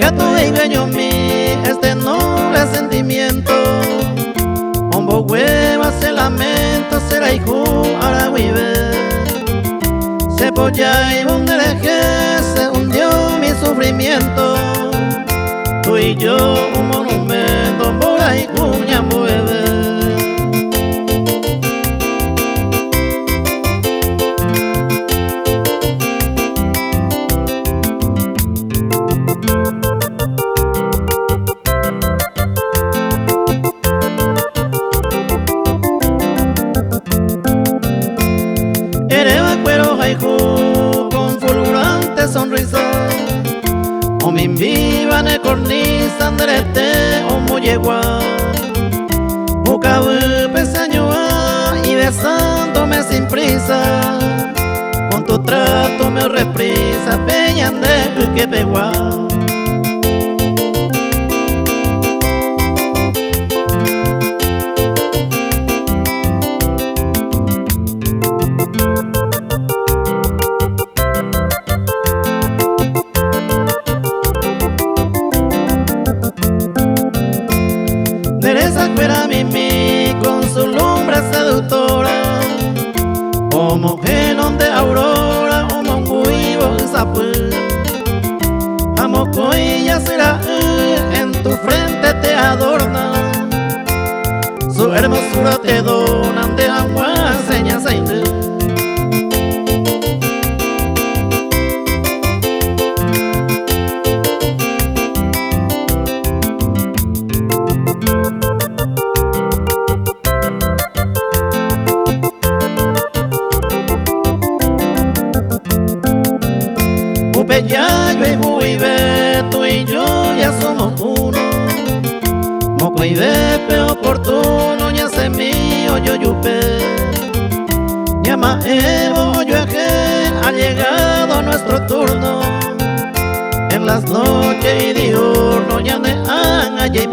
que tu bello mi este noble sentimiento. Ombo hueva se lamento, será hijo ahora vive. Se polla y un se hundió mi sufrimiento. Tú y yo un monumento, por ahí cuña mueve. Con fulgurante sonrisa, o me invivan el cornisa anderete o mollegua, o cabe pesañoa y besándome sin prisa, con tu trato me reprisa, peñan de que pegua. Espera Mimi con su lumbre seductora, como genón de aurora, o monguivo en sapú. Amocoilla será en tu frente te adorna, su hermosura te donan de agua señas ainde. Ya yo y Juive, tú y yo ya somos uno. Moco y bepe oportuno, ya se mío yo yupe. Llama Evo, yo eje, ha llegado nuestro turno. En las noches y diurno ya me han allí